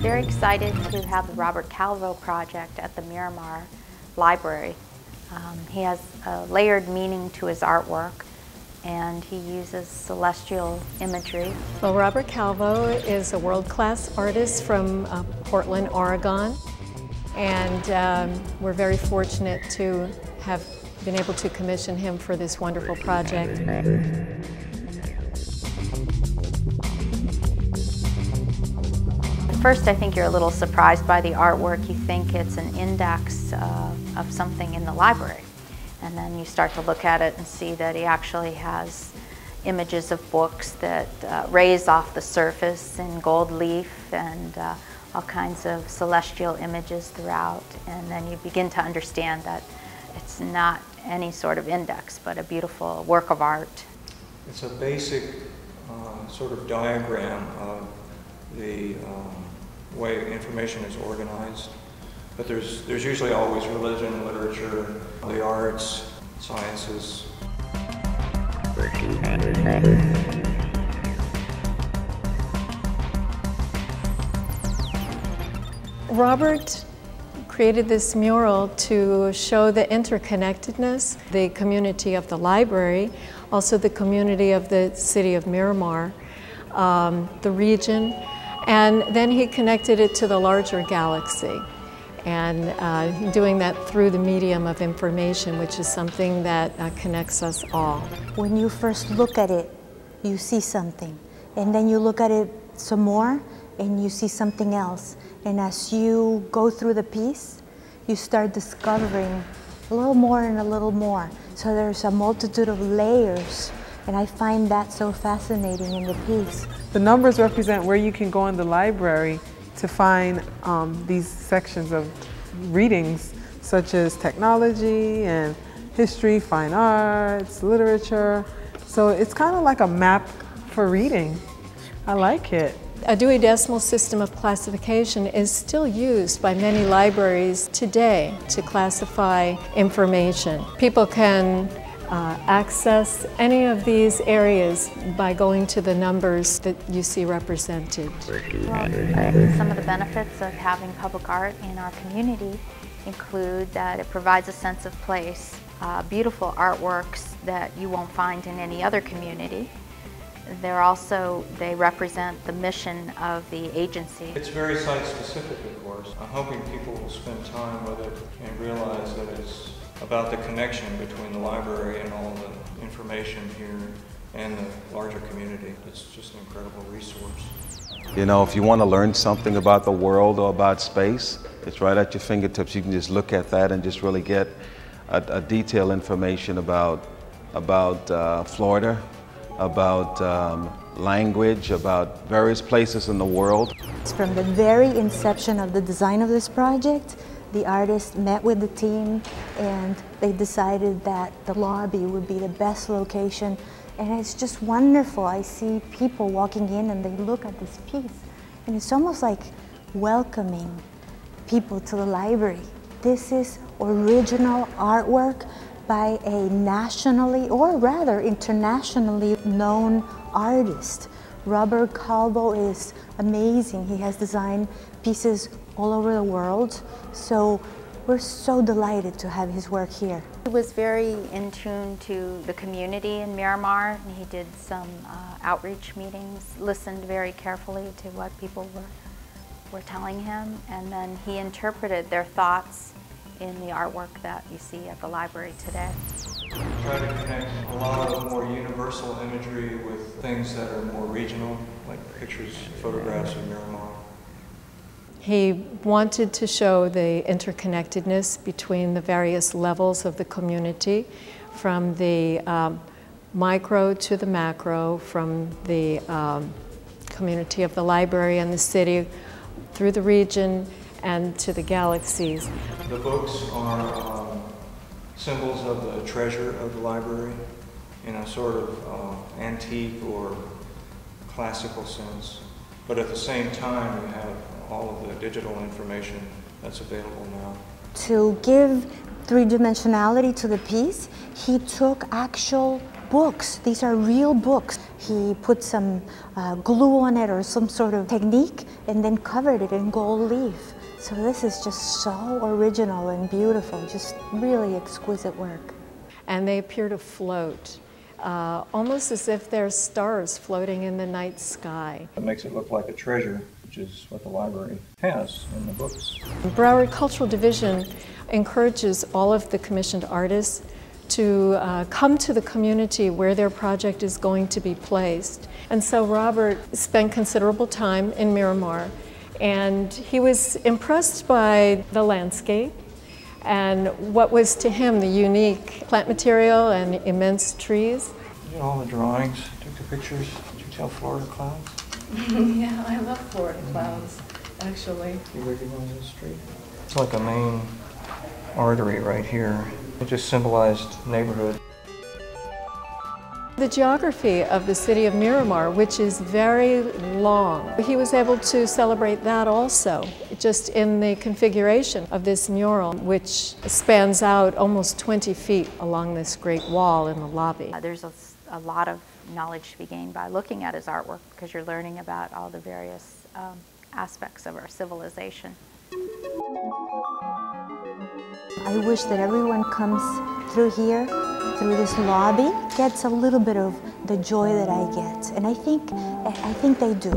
Very excited to have the Robert Calvo project at the Miramar Library. He has a layered meaning to his artwork, and he uses celestial imagery. Well, Robert Calvo is a world-class artist from Portland, Oregon, and we're very fortunate to have been able to commission him for this wonderful project. First, I think you're a little surprised by the artwork. You think it's an index of something in the library. And then you start to look at it and see that he actually has images of books that raise off the surface in gold leaf and all kinds of celestial images throughout. And then you begin to understand that it's not any sort of index, but a beautiful work of art. It's a basic sort of diagram of the way information is organized. But there's usually always religion, literature, the arts, sciences. Robert created this mural to show the interconnectedness, the community of the library, also the community of the City of Miramar, the region, and then he connected it to the larger galaxy. And doing that through the medium of information, which is something that connects us all. When you first look at it, you see something. And then you look at it some more, and you see something else. And as you go through the piece, you start discovering a little more and a little more. So there's a multitude of layers, and I find that so fascinating in the piece. The numbers represent where you can go in the library to find these sections of readings, such as technology and history, fine arts, literature. So it's kind of like a map for reading. I like it. A Dewey Decimal System of classification is still used by many libraries today to classify information. People can access any of these areas by going to the numbers that you see represented. Some of the benefits of having public art in our community include that it provides a sense of place, beautiful artworks that you won't find in any other community. They represent the mission of the agency. It's very site-specific, of course. I'm hoping people will spend time with it and realize that it's about the connection between the library and all the information here and the larger community. It's just an incredible resource. You know, if you want to learn something about the world or about space, it's right at your fingertips. You can just look at that and just really get a detailed information about Florida, about language, about various places in the world. From the very inception of the design of this project, the artist met with the team and they decided that the lobby would be the best location. And it's just wonderful. I see people walking in and they look at this piece and it's almost like welcoming people to the library. This is original artwork by a nationally, or rather internationally known artist. Robert Calvo is amazing. He has designed pieces all over the world, so we're so delighted to have his work here. He was very in tune to the community in Miramar. He did some outreach meetings, listened very carefully to what people were telling him, and then he interpreted their thoughts in the artwork that you see at the library today. Try to connect a lot of more universal imagery with things that are more regional, like pictures, photographs of Miramar. He wanted to show the interconnectedness between the various levels of the community, from the micro to the macro, from the community of the library and the city, through the region, and to the galaxies. The books are symbols of the treasure of the library in a sort of antique or classical sense. But at the same time, you have all of the digital information that's available now. To give three-dimensionality to the piece, he took actual books. These are real books. He put some glue on it or some sort of technique and then covered it in gold leaf. So this is just so original and beautiful, just really exquisite work. And they appear to float, almost as if they're stars floating in the night sky. It makes it look like a treasure, which is what the library has in the books. Broward Cultural Division encourages all of the commissioned artists to come to the community where their project is going to be placed. And so Robert spent considerable time in Miramar, and he was impressed by the landscape and what was to him the unique plant material and immense trees. You did all the drawings, took the pictures. Did you tell Florida clouds? Yeah, I love Florida clouds, actually. You recognize this street? It's like a main artery right here. It just symbolized neighborhood. The geography of the city of Miramar, which is very long, he was able to celebrate that also, just in the configuration of this mural, which spans out almost 20 feet along this great wall in the lobby. There's a lot of knowledge to be gained by looking at his artwork, because you're learning about all the various aspects of our civilization. I wish that everyone comes through here, through this lobby, gets a little bit of the joy that I get, and I think they do.